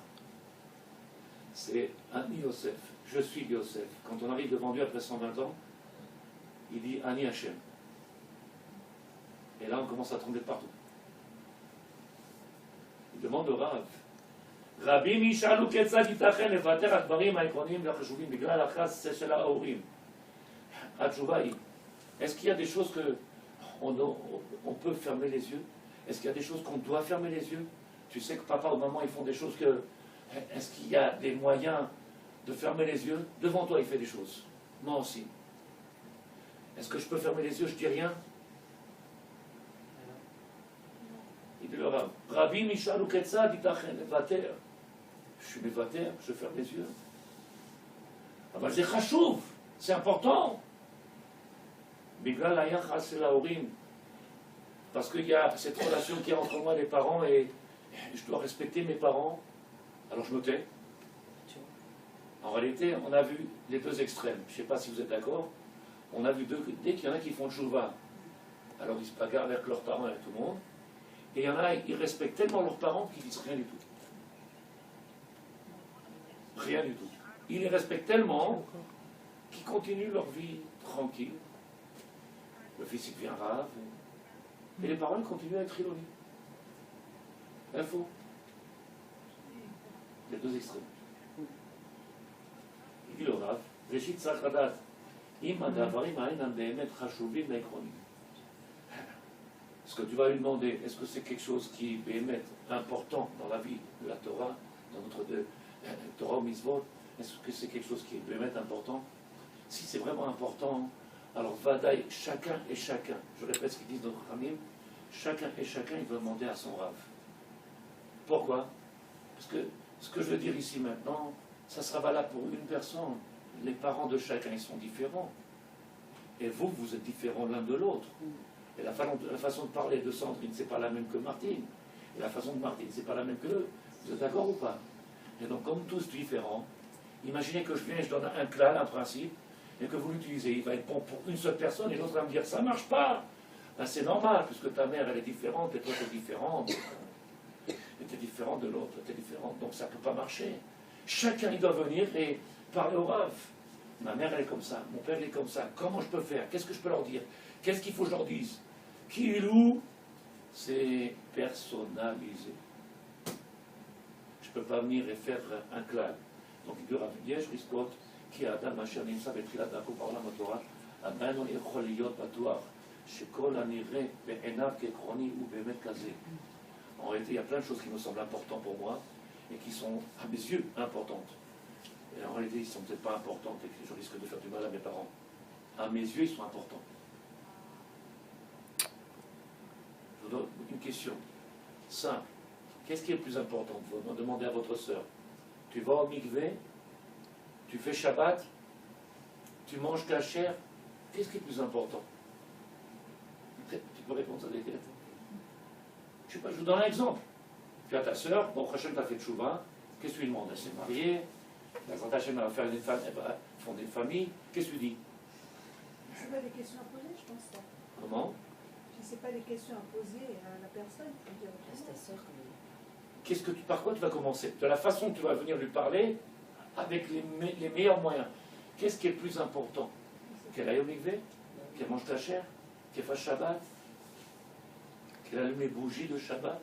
c'est Ani Yosef. Je suis Yosef. Quand on arrive devant Dieu après 120 ans, il dit Ani Hashem. Et là, on commence à trembler de partout. Il demande au Rav. רבים ישאלו כיצד ייתכן לוותר על דברים העקרוניים והחשובים בגלל החס של ההורים. התשובה היא, est-ce qu'il y a des choses que on peut fermer les yeux? Est-ce qu'il y a des choses qu'on doit fermer les yeux? Tu sais que papa ou maman ils font des choses que... Est-ce qu'il y a des moyens de fermer les yeux? Devant toi il fait des choses. Moi aussi. Est-ce que je peux fermer les yeux? Je dis rien. Il dit le Rav, Rabbi Mishal ou Ketzad itachen levater. Je suis mévater, je ferme les yeux. Ah ben c'est chashuv, c'est important. Biglal hayachas el haorim. Parce qu'il y a cette relation qui est entre moi et les parents et je dois respecter mes parents. Alors je me tais. En réalité, on a vu les deux extrêmes. Je ne sais pas si vous êtes d'accord. On a vu dès qu'il y en a qui font le chouva, alors ils se bagarrent avec leurs parents et avec tout le monde. Et il y en a, ils respectent tellement leurs parents qu'ils disent rien du tout. Rien du tout. Ils les respectent tellement qu'ils continuent leur vie tranquille. Le fils il devient rave. Et les parents ils continuent à être illonis. Info. Les deux extrêmes. Il dit le rave, Réchit Sakradat, Im Adavarim Aïnan Behemet Chashuvim Mekronim. Ce que tu vas lui demander, est-ce que c'est quelque chose qui est important dans la vie de la Torah, dans notre Torah ou Mitzvot? Est-ce que c'est quelque chose qui est important? Si c'est vraiment important, alors Vadaï, chacun et chacun, je répète ce qu'ils disent notre Khamim, chacun et chacun, il va demander à son Rav. Pourquoi? Parce que ce que je veux dire ici maintenant, ça sera valable pour une personne. Les parents de chacun, ils sont différents. Et vous, vous êtes différents l'un de l'autre. Et la façon de parler de Sandrine, c'est pas la même que Martine. Et la façon de Martine, c'est pas la même que eux. Vous êtes d'accord ou pas? Et donc, comme tous différents, imaginez que je viens et je donne un clal, un principe, et que vous l'utilisez. Il va être bon pour une seule personne, et l'autre va me dire, ça marche pas. Ben, c'est normal, puisque ta mère, elle est différente, et toi, tu es différente. Et tu es différent de l'autre, tu es différente. Donc, ça ne peut pas marcher. Chacun, il doit venir et parler au Rav. Ma mère, elle est comme ça. Mon père, il est comme ça. Comment je peux faire? Qu'est-ce que je peux leur dire? Qu'est-ce qu'il faut que je leur dise? Kilou, c'est personnalisé. Je ne peux pas venir et faire un clal. Donc il dit Rav Yesh Riskot, qui a Adam Asher Nimsa Betchilat Dako par la Torah, עדיין לא יכול להיות בטוח שכל הנראה בעיניו כעקרוני הוא באמת כזה. En réalité, il y a plein de choses qui me semblent importantes pour moi et qui sont, à mes yeux, importantes. Et en réalité, ils ne sont peut-être pas importantes et que je risque de faire du mal à mes parents. À mes yeux, ils sont importants. Je vous donne une question simple. Qu'est-ce qui est le plus important? Vous demandez à votre sœur. Tu vas au mikvé, tu fais Shabbat, tu manges kasher. Qu'est-ce qui est le plus important? Tu peux répondre ça des têtes. Je sais pas, je vous donne un exemple. Tu as ta sœur, bon, Hachem t'a fait tchouva, qu'est-ce que tu lui demandes? Elle s'est mariée, la Zant Hachem va faire une femme, elle va fonder une famille, qu'est-ce que tu dis? Ce pas des questions à poser, je pense. Ça. Comment? Si ce n'est pas des questions à poser à la personne, tu peux dire C'est ta sœur quand même. Qu'est-ce que par quoi tu vas commencer? De la façon que tu vas venir lui parler, avec les meilleurs moyens. Qu'est-ce qui est le plus important? Qu'elle aille au mikvé, qu'elle mange ta chair, qu'elle fasse Shabbat, qu'elle allume les bougies de Shabbat.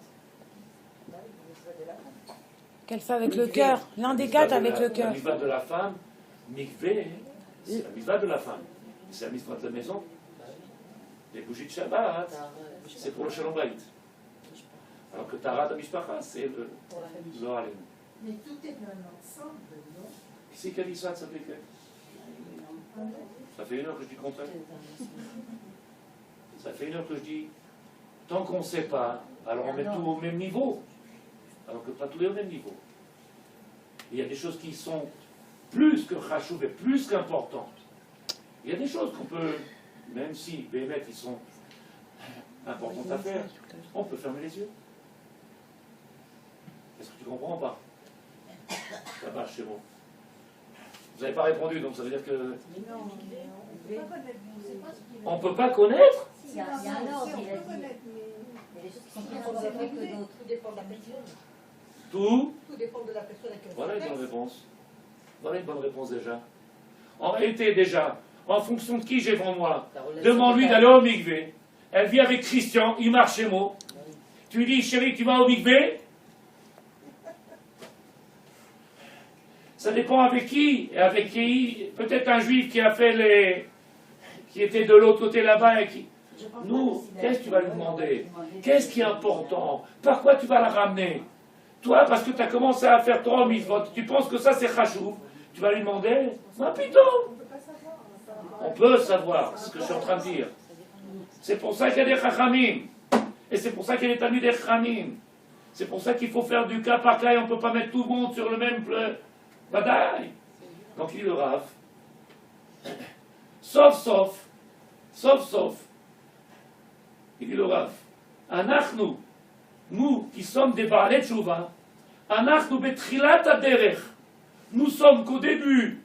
Qu'elle fait avec le cœur. L'un des quatre avec le cœur. La mitzvah de la femme, mikvé, c'est la mitzvah de la femme. C'est la mitzvah de la maison. Les bougies de Shabbat, c'est pour le Shalom Bayit. Alors que Tarad Mishpacha, c'est le Zoharim. Mais tout est un ensemble, non? Qui c'est qui a dit ça? Ça fait que... Ça fait 1 heure que je dis le contraire. Ça fait 1 heure que je dis, tant qu'on ne sait pas, alors on met tout au même niveau. Alors que pas tous les au même niveau. Il y a des choses qui sont plus que chachouv et plus qu'importantes. Il y a des choses qu'on peut, même si, bémet, ils sont importantes à faire, on peut fermer les yeux. Est-ce que tu comprends ou pas? Ça marche, c'est bon. Vous n'avez pas répondu, donc ça veut dire que... Mais non, On peut pas connaître. On ne peut pas connaître. il y a un ordre, On il a peut dit. connaître, mais... Il y a des choses qui sont plus fondamentales que d'autres. Tout dépend de la personne. Tout. Tout dépend de la personne avec Voilà une bonne réponse. Voilà une bonne réponse déjà. En réalité, déjà, en fonction de qui j'ai devant moi, demande-lui d'aller au mikvé. Elle vit avec Christian, il marche chez moi. Tu lui dis, chérie, tu vas au mikvé? Ça dépend avec qui. Et avec qui? Peut-être un juif qui a fait les... qui était de l'autre côté là-bas et qui... Nous, qu'est-ce que tu vas lui demander? Qu'est-ce qui est important? Par quoi tu vas la ramener? Toi, parce que tu as commencé à faire 3 mitzvot, tu penses que ça c'est chachou, tu vas lui demander? Ma putain! On peut pas savoir. On peut savoir, c'est ce que je suis en train de dire. C'est pour ça qu'il y a des chachamim. Et c'est pour ça qu'il y a des tamis des chachamim. C'est pour ça qu'il faut faire du cas par cas et on ne peut pas mettre tout le monde sur le même plan. Badaï. Donc il le rave. Sauf. Il dit le rave. Anachnu, nous qui sommes des Baalei Tshuva, Anachnu betrilat haderech. Nous sommes qu'au début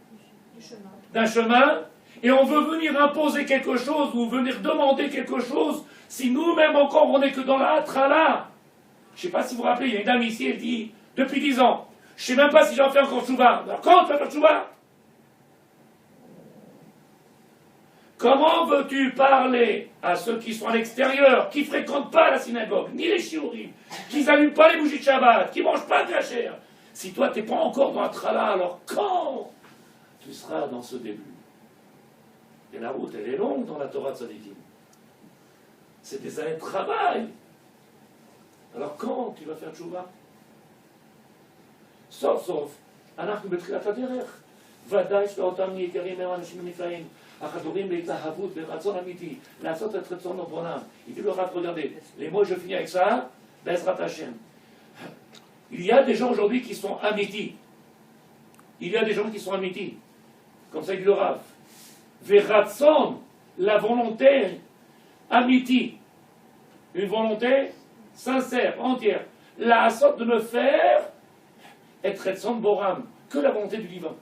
d'un chemin et on veut venir imposer quelque chose ou venir demander quelque chose si nous-mêmes encore on n'est que dans la trala. Je ne sais pas si vous vous rappelez, il y a une dame ici, elle dit depuis 10 ans, je ne sais même pas si j'en fais encore Tshuva. Alors quand tu vas faire Tshuva? Comment veux-tu parler à ceux qui sont à l'extérieur, qui ne fréquentent pas la synagogue, ni les shiurim, qui n'allument pas les bougies de Shabbat, qui ne mangent pas de kasher? Si toi, tu n'es pas encore dans la trala, alors quand tu seras dans ce début? Et la route, elle est longue dans la Torah de Tzadikim. C'est des années de travail. Alors quand tu vas faire tchouva? Sauf, אנחנו בתחילת הדרך. ודאי שאותם יקרים הם אנשים נפלאים, החדורים בהתלהבות, ברצון אמיתי, לעשות את רצון רבונם. Il dit le Rav, regardez, les mots, je finis avec ça, Bezrat Hashem. Il y a des gens aujourd'hui qui sont amitis. Il y a des gens qui sont amitis. Comme ça, il dit le Rav. Veratson, la volonté amiti. Une volonté sincère, entière. La sorte de me faire être Retson Boram, que la volonté du divin.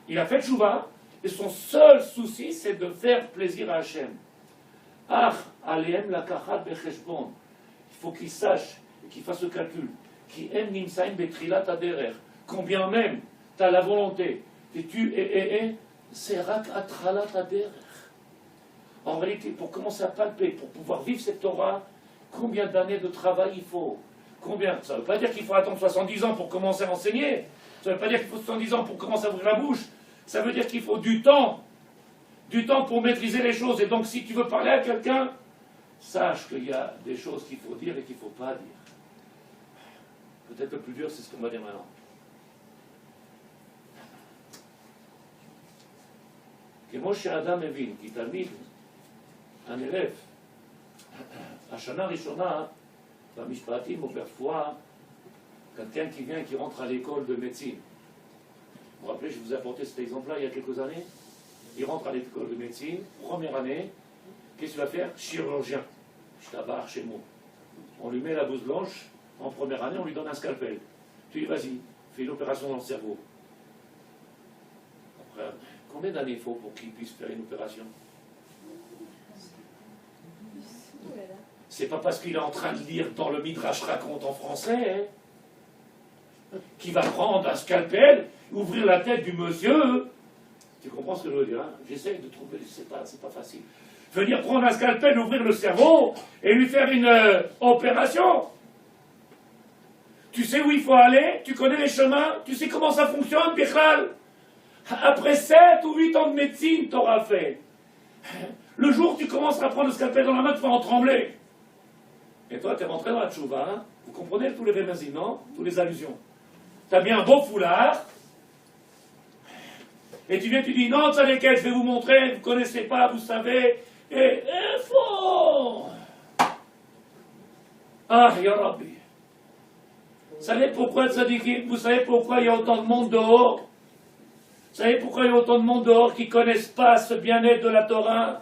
Il a fait Tchouva, et son seul souci, c'est de faire plaisir à Hachem. Ah, Aleem la kachat becheshbon. Il faut qu'il sache, et qu'il fasse le calcul. Qui aime nimsaim betrilat aderer. Combien même tu as la volonté, et tu c'est rak atralat aderer. En réalité, pour commencer à palper, pour pouvoir vivre cette Torah, combien d'années de travail il faut? Combien? Ça ne veut pas dire qu'il faut attendre 70 ans pour commencer à enseigner. Ça ne veut pas dire qu'il faut 70 ans pour commencer à ouvrir la bouche. Ça veut dire qu'il faut du temps pour maîtriser les choses. Et donc, si tu veux parler à quelqu'un, sache qu'il y a des choses qu'il faut dire et qu'il ne faut pas dire. Peut-être le plus dur, c'est ce qu'on va dire maintenant. כמו שאדם מבין, כי תלמיד, הנלף, השנה הראשונה, במשפטים ou ברפואה, quelqu'un qui vient, qui rentre à l'école de médecine. Vous vous rappelez, je vous ai apporté cet exemple-là il y a quelques années. Il rentre à l'école de médecine, première année, qu'est-ce qu'il va faire? Chirurgien. Je tabarre chez moi. On lui met la blouse blanche, en première année, on lui donne un scalpel. Tu dis, vas-y, fais une opération dans le cerveau. Après, combien d'années il faut pour qu'il puisse faire une opération? C'est pas parce qu'il est en train de lire dans le Midrash raconte en français qu'il va prendre un scalpel, ouvrir la tête du monsieur. Tu comprends ce que je veux dire, hein? J'essaie de trouver, c'est pas facile. Venir prendre un scalpel, ouvrir le cerveau et lui faire une opération. Tu sais où il faut aller, tu connais les chemins, tu sais comment ça fonctionne, Bichal. Après 7 ou 8 ans de médecine, t'auras fait. Le jour où tu commences à prendre le scalpel dans la main, tu vas en trembler. Et toi, tu es rentré dans la tchouva, hein? Vous comprenez tous les remazim, non? Tous les allusions. Tu as mis un beau foulard, et tu viens, tu dis, non, ça lesquels, je vais vous montrer, vous ne connaissez pas, vous savez, et faux. Ah, ya Rabbi. Vous savez pourquoi, tzadikim, vous savez pourquoi il y a autant de monde dehors? Vous savez pourquoi il y a autant de monde dehors qui ne connaissent pas ce bien-être de la Torah,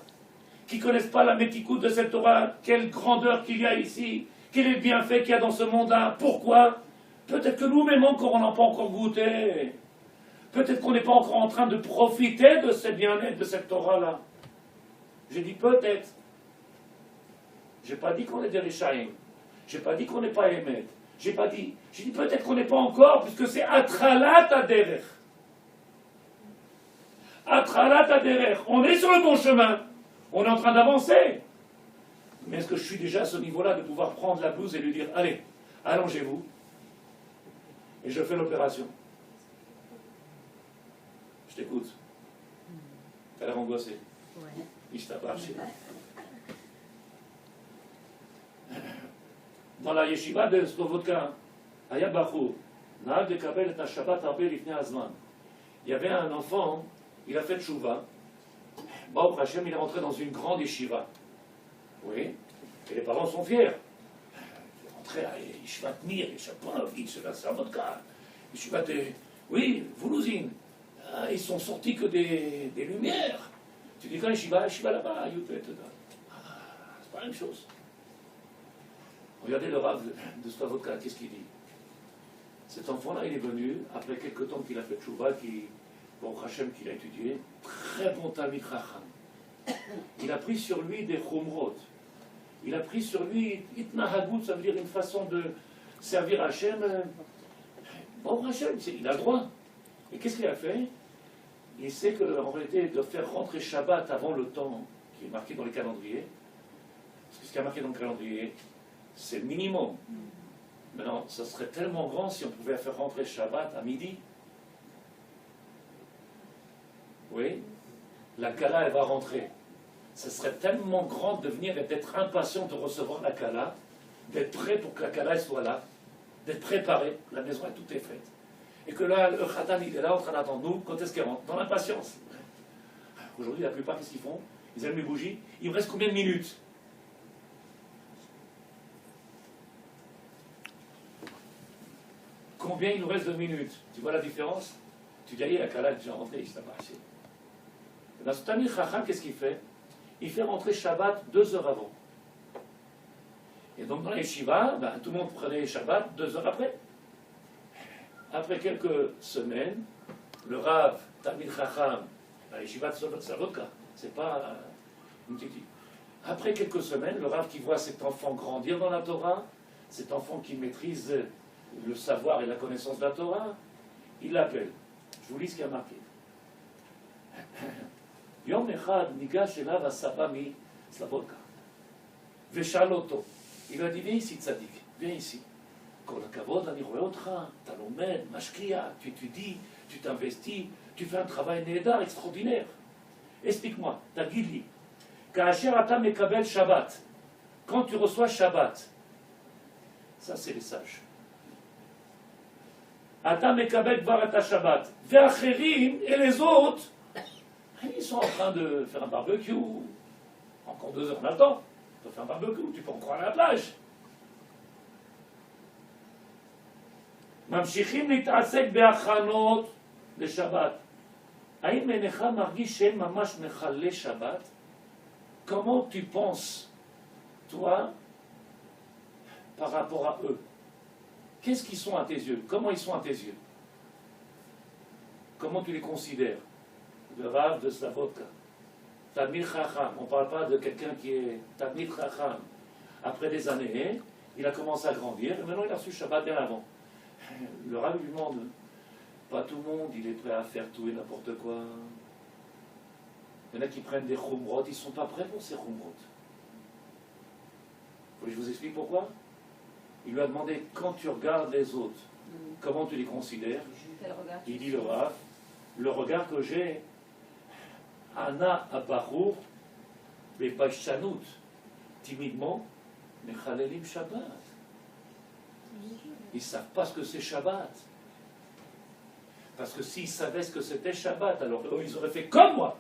qui ne connaissent pas la métikoute de cette Torah, quelle grandeur qu'il y a ici, quel est le bienfait qu'il y a dans ce monde-là? Pourquoi? Peut-être que nous-mêmes encore, on n'a pas encore goûté. Peut-être qu'on n'est pas encore en train de profiter de ce bien-être, de cette Torah-là. J'ai dit peut-être. Je n'ai pas dit qu'on est des Réchaïm. Je n'ai pas dit qu'on n'est pas Émet. J'ai dit peut-être qu'on n'est pas encore, puisque c'est Atralat Aderech. Atralat Aderech. On est sur le bon chemin. On est en train d'avancer. Mais est-ce que je suis déjà à ce niveau-là de pouvoir prendre la blouse et lui dire, allez, allongez-vous, et je fais l'opération. Je t'écoute. T'as l'air angoissé. Ouais. Il t'a parlé. Dans la yeshiva de Slovodka, Aya Bachur, Nahag de Kabel et Shabbat Arbe Lifnei Azman. Il y avait un enfant, il a fait tchouva. Baruch Hashem, il est rentré dans une grande yeshiva. Oui, et les parents sont fiers. Il est rentré à Yeshivat Mir, Yeshivat Yeshivat Slovodka, Yeshivat, oui, Voulouzine. Ah, ils sont sortis que des lumières. Tu dis quand Yeshiva là-bas, c'est pas la même chose. Regardez le Rav de Slovodka, qu'est-ce qu'il dit? Cet enfant-là, il est venu, après quelques temps qu'il a fait tchouva, bon, Hachem qu'il a étudié, très bon Talmid Chacham. Il a pris sur lui des chumrot. Il a pris sur lui itnahagut, ça veut dire une façon de servir Hachem. Bon, Hachem, il a le droit. Et qu'est-ce qu'il a fait? Il sait qu'en réalité, de faire rentrer Shabbat avant le temps qui est marqué dans les calendriers, parce que ce qui est marqué dans le calendrier, c'est le minimum. Maintenant, ça serait tellement grand si on pouvait faire rentrer Shabbat à midi. Oui, la Kala, elle va rentrer. Ce serait tellement grand de venir et d'être impatient de recevoir la Kala, d'être prêt pour que la Kala soit là, d'être préparé, la maison est tout est faite. Et que là, le Khatan, il est là en train d'attendre nous, quand est-ce qu'il rentre? Dans l'impatience. Aujourd'hui, la plupart, qu'est-ce qu'ils font? Ils allument les bougies. Il me reste combien de minutes? Combien il nous reste de minutes? Tu vois la différence? Tu dis, la Kala est déjà rentrée, il s'est passé. Dans ce Talmid Chacham, qu'est-ce qu'il fait? Il fait rentrer Shabbat 2 heures avant. Et donc dans les yeshivas, tout le monde prenait Shabbat 2 heures après. Après quelques semaines, le Rav Talmid Chacham, la yeshiva de Slovodka, c'est pas une petite. Après quelques semaines, le Rav qui voit cet enfant grandir dans la Torah, cet enfant qui maîtrise le savoir et la connaissance de la Torah, il l'appelle. Je vous lis ce qu'il y a marqué. Yom Echad Nigash Elav Asaba mi Slovodka. Veshal Oto. Il a dit, viens ici, Tzadik, viens ici. Kol hakavod, ani roe otcha, ta lomed, mashkia, tu étudies, tu t'investis, tu fais un travail nédar, extraordinaire. Explique-moi, tagid li, ka'asher ata mekabel Shabbat, quand tu reçois Shabbat, ça c'est les sages. Ata mekabel kvar ata Shabbat, ve'acherim, et les autres, ils sont en train de faire un barbecue. Encore 2 heures, on attend. Tu peux faire un barbecue, tu peux encore aller à la plage. ממשיכים להתעסק בהכנות לשבת. האם אינך מרגיש שהם ממש מחללי שבת? Comment tu penses, toi, par rapport à eux? Qu'est-ce qu'ils sont à tes yeux? Comment ils sont à tes yeux? Comment tu les considères? Le Rav de Slovodka, Talmid Chacham, on ne parle pas de quelqu'un qui est Talmid Chacham. Après des années, il a commencé à grandir, et maintenant il a reçu Shabbat bien avant. Le Rav lui demande, pas tout le monde, il est prêt à faire tout et n'importe quoi. Il y en a qui prennent des chumrot, ils ne sont pas prêts pour ces chumrot. Vous voulez que je vous explique pourquoi? Il lui a demandé, quand tu regardes les autres, comment tu les considères? Il dit le regard que j'ai, Ana Abachour, Bepashtanut, timidement, Mechalelim Shabbat. Ils ne savent pas ce que c'est Shabbat. Parce que s'ils savaient ce que c'était Shabbat, alors eux, ils auraient fait comme moi.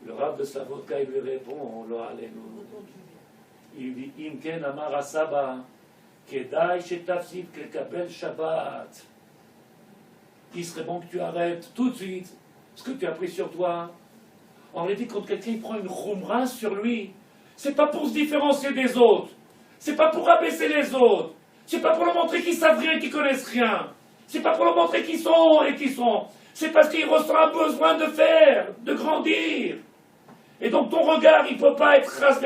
Le Rav de Slovodka, il lui répond, il dit, Imken Amar Asaba, Kedai Shetafsid Kekabel Shabbat. Il serait bon que tu arrêtes tout de suite ce que tu as pris sur toi. En réalité, quand quelqu'un prend une khumra sur lui, c'est pas pour se différencier des autres, c'est pas pour abaisser les autres, C'est pas pour leur montrer qu'ils savent rien, qu'ils connaissent rien. C'est pas pour leur montrer qui sont et qui sont. C'est parce qu'ils ressentent un besoin de faire, de grandir. Et donc ton regard, il ne peut pas être ras